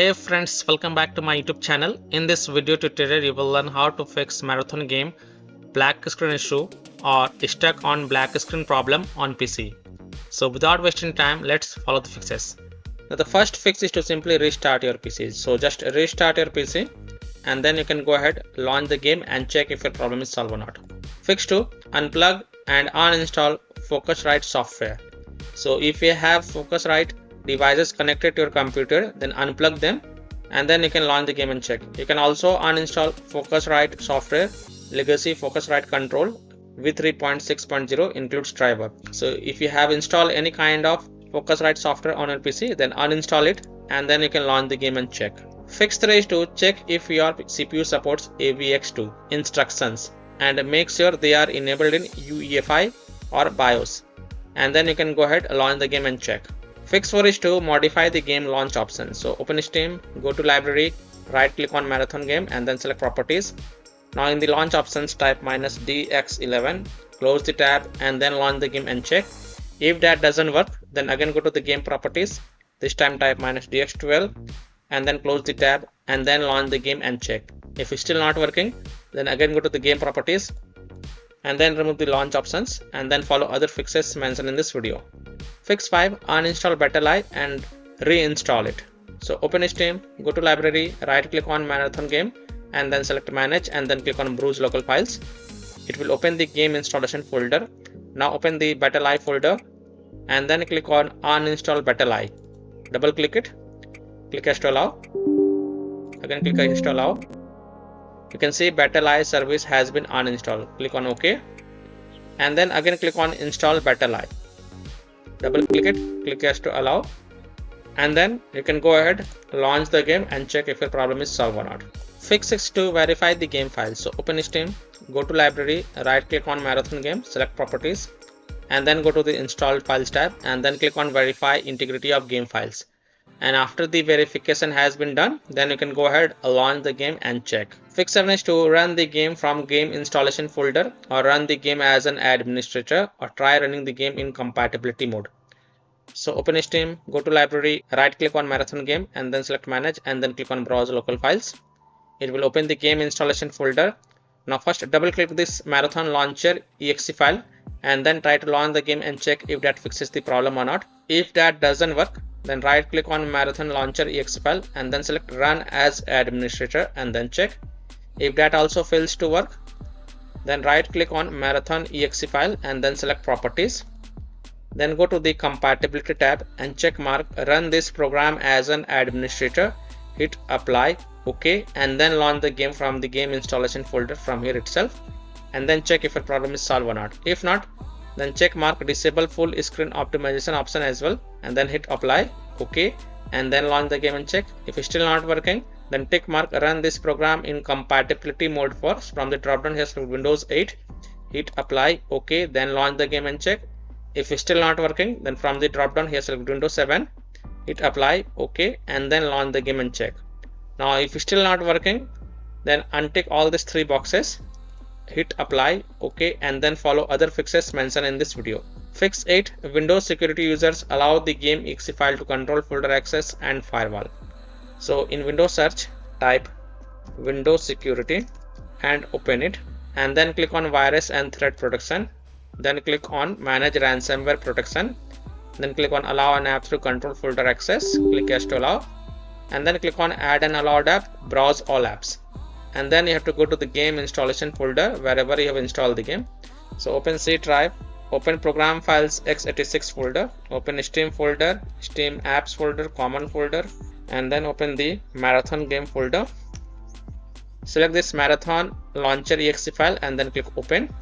Hey friends, welcome back to my YouTube channel. In this video tutorial, you will learn how to fix marathon game black screen issue or stuck on black screen problem on PC. So without wasting time, let's follow the fixes. Now the first fix is to simply restart your PC. So just restart your PC and then you can go ahead, launch the game and check if your problem is solved or not. Fix 2, unplug and uninstall Focusrite software. So if you have Focusrite devices connected to your computer, then unplug them and then you can launch the game and check. You can also uninstall Focusrite software. Legacy Focusrite control v3.6.0 includes driver. So if you have installed any kind of Focusrite software on your PC, then uninstall it and then you can launch the game and check. Fix 3 is to check if your CPU supports AVX2 instructions and make sure they are enabled in UEFI or BIOS, and then you can go ahead, launch the game and check. Fix 4 is to modify the game launch option. So open Steam, go to library, right click on marathon game and then select properties. Now in the launch options type -DX11, close the tab and then launch the game and check. If that doesn't work, then again go to the game properties. This time type -DX12 and then close the tab and then launch the game and check. If it's still not working, then again go to the game properties and then remove the launch options and then follow other fixes mentioned in this video. Fix 5, uninstall BattlEye and reinstall it. So open Steam, go to library, right click on marathon game and then select manage and then click on browse local files. It will open the game installation folder. Now open the BattlEye folder and then click on uninstall BattlEye. Double click it, click yes to allow, again click yes to allow. You can see BattlEye service has been uninstalled. Click on OK and then again click on install BattlEye. Double click it, click yes to allow, and then you can go ahead, launch the game and check if your problem is solved or not. Fix 6 to verify the game file. So open Steam, go to library, right click on marathon game, select properties and then go to the installed files tab and then click on verify integrity of game files. And after the verification has been done, then you can go ahead, launch the game and check. Fix 7 is to run the game from game installation folder or run the game as an administrator or try running the game in compatibility mode. So open Steam, go to library, right click on marathon game and then select manage and then click on browse local files. It will open the game installation folder. Now first double click this marathon launcher exe file and then try to launch the game and check if that fixes the problem or not. If that doesn't work, then right click on marathon launcher exe file and then select run as administrator and then check. If that also fails to work, then right click on marathon exe file and then select properties. Then go to the compatibility tab and check mark run this program as an administrator, hit apply, OK and then launch the game from the game installation folder from here itself and then check if your problem is solved or not. If not, then check mark disable full screen optimization option as well and then hit apply, OK and then launch the game and check. If it's still not working, then tick mark run this program in compatibility mode for from the drop down here select Windows 8, hit apply, OK then launch the game and check. If it's still not working, then from the drop down here select Windows 7, hit apply, OK and then launch the game and check. Now if it's still not working, then untick all these 3 boxes, hit apply, OK and then follow other fixes mentioned in this video. Fix 8, Windows security users allow the game exe file to control folder access and firewall. So in Windows search type Windows security and open it and then click on virus and threat protection, then click on manage ransomware protection, then click on allow an app through control folder access, click yes to allow and then click on add an allowed app, browse all apps and then you have to go to the game installation folder wherever you have installed the game. So open C drive, open program files x86 folder, open Steam folder, Steam apps folder, common folder and then open the marathon game folder. Select this marathon launcher exe file and then click open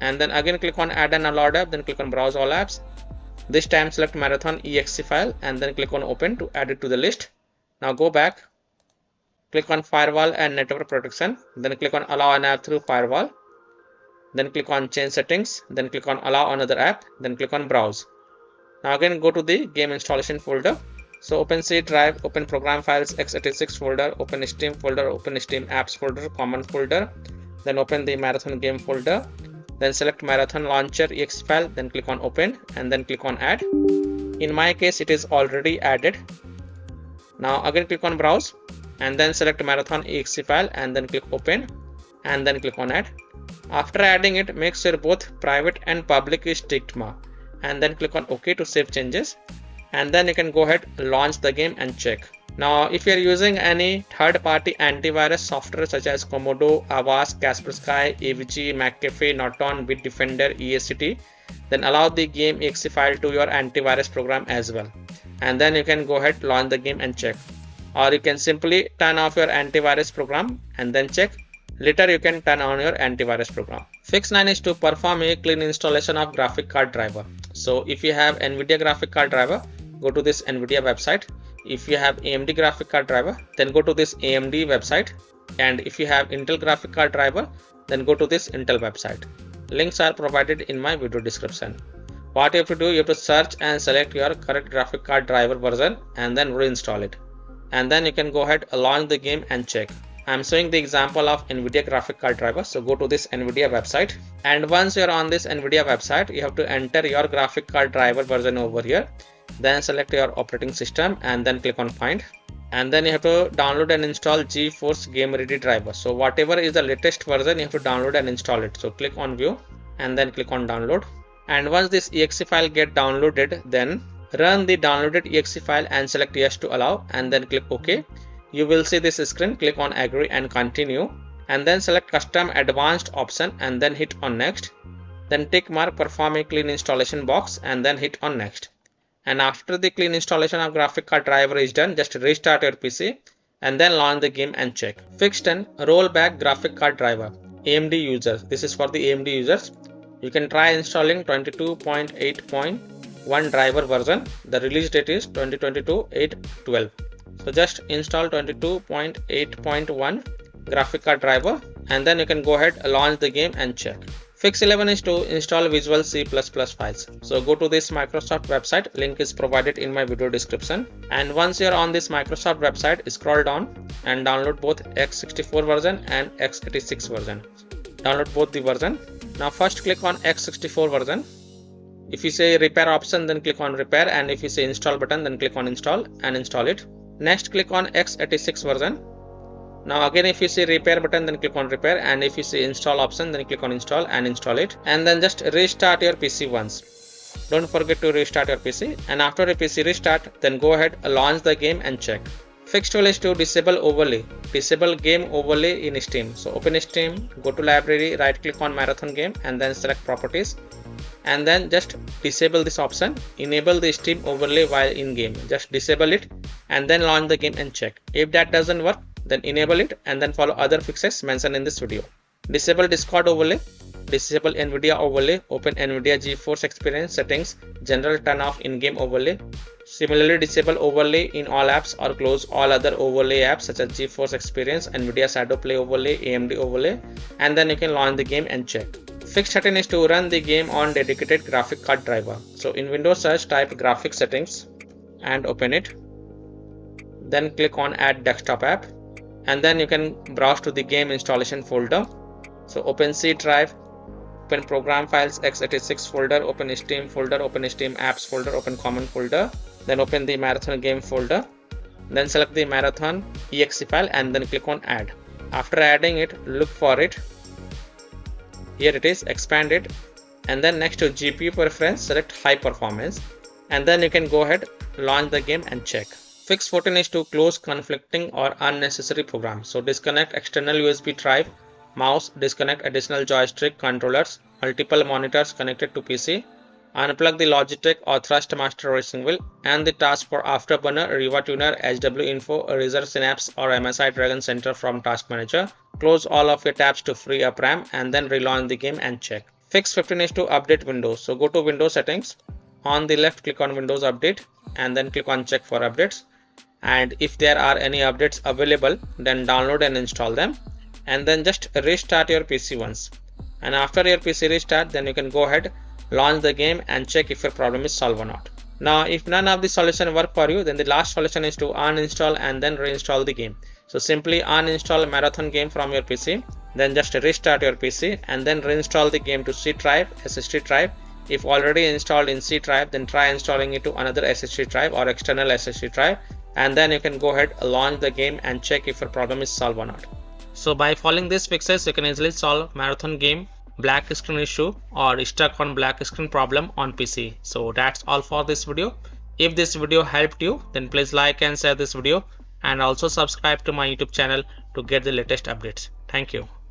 and then again click on add an allowed app, then click on browse all apps. This time select marathon exe file and then click on open to add it to the list. Now go back, click on firewall and network protection, then click on allow an app through firewall, then click on change settings, then click on allow another app, then click on browse. Now again go to the game installation folder. So open C drive, open program files x86 folder, open Steam folder, open Steam apps folder, common folder, then open the marathon game folder, then select marathon launcher exe file, then click on open and then click on add. In my case it is already added. Now again click on browse and then select marathon exe file and then click open and then click on add. After adding it, make sure both private and public is ticked mark and then click on OK to save changes, and then you can go ahead, launch the game and check. Now if you are using any third-party antivirus software such as Komodo, Avast, Kaspersky, AVG, McAfee, Norton, Bitdefender, ESCT, then allow the game exe file to your antivirus program as well, and then you can go ahead, launch the game and check. Or you can simply turn off your antivirus program and then check. Later you can turn on your antivirus program. Fix 9 is to perform a clean installation of graphic card driver. So if you have NVIDIA graphic card driver, go to this NVIDIA website. If you have AMD graphic card driver, then go to this AMD website. And if you have Intel graphic card driver, then go to this Intel website. Links are provided in my video description. What you have to do, you have to search and select your correct graphic card driver version and then reinstall it. And then you can go ahead, launch the game and check. I'm showing the example of NVIDIA graphic card driver. So go to this NVIDIA website, and once you're on this NVIDIA website, you have to enter your graphic card driver version over here. Then select your operating system and then click on find. And then you have to download and install GeForce Game Ready driver. So whatever is the latest version, you have to download and install it. So click on view and then click on download. And once this exe file get downloaded, then run the downloaded exe file and select yes to allow and then click OK. You will see this screen. Click on agree and continue, and then select custom advanced option and then hit on next. Then tick mark perform a clean installation box and then hit on next. And after the clean installation of graphic card driver is done, just restart your PC and then launch the game and check. Fix 10 rollback graphic card driver. AMD users, this is for the AMD users. You can try installing 22.8.1 driver version. The release date is 2022-8/12. So just install 22.8.1 graphic card driver and then you can go ahead, launch the game and check. Fix 11 is to install Visual C++ files. So go to this Microsoft website, link is provided in my video description. And once you're on this Microsoft website, scroll down and download both x64 version and x86 version. Download both the version. Now first click on x64 version. If you say repair option, then click on repair, and if you say install button, then click on install and install it. Next click on x86 version. Now again if you see repair button, then click on repair, and if you see install option, then click on install and install it, and then just restart your PC once. Don't forget to restart your PC, and after your PC restart, then go ahead, launch the game and check. Fix tool is to disable overlay. Disable game overlay in Steam. So open Steam, go to library, right click on marathon game and then select properties, and then just disable this option. Enable the Steam overlay while in game. Just disable it and then launch the game and check. If that doesn't work, then enable it and then follow other fixes mentioned in this video. Disable Discord overlay. Disable NVIDIA overlay. Open NVIDIA GeForce Experience settings. General turn off in-game overlay. Similarly, disable overlay in all apps or close all other overlay apps such as GeForce Experience, NVIDIA Shadow Play overlay, AMD overlay, and then you can launch the game and check. Fix 13 is to run the game on dedicated graphic card driver. So in Windows search, type graphic settings and open it. Then click on add desktop app, and then you can browse to the game installation folder. So open C drive, open program files x86 folder, open Steam folder, open Steam apps folder, open common folder, then open the marathon game folder, then select the marathon exe file and then click on add. After adding it, look for it. Here it is, expand it, and then next to GPU preference, select high performance, and then you can go ahead, launch the game and check. Fix 14 is to close conflicting or unnecessary programs. So disconnect external USB drive, mouse, disconnect additional joystick controllers, multiple monitors connected to PC, unplug the Logitech or Thrustmaster racing wheel, and the task for Afterburner, Riva Tuner, HW Info, Eraser Synapse or MSI Dragon Center from Task Manager. Close all of your tabs to free up RAM and then relaunch the game and check. Fix 15 is to update Windows. So go to Windows settings. On the left, click on Windows Update and then click on check for updates. And if there are any updates available, then download and install them, and then just restart your PC once. And after your PC restart, then you can go ahead, launch the game and check if your problem is solved or not. Now if none of the solution work for you, then the last solution is to uninstall and then reinstall the game. So simply uninstall marathon game from your PC, then just restart your PC and then reinstall the game to C drive, SSD drive. If already installed in C drive, then try installing it to another SSD drive or external SSD drive and then you can go ahead, launch the game and check if your problem is solved or not. So by following these fixes, you can easily solve marathon game, black screen issue, or stuck on black screen problem on PC. So that's all for this video. If this video helped you, then please like and share this video, and also subscribe to my YouTube channel to get the latest updates. Thank you.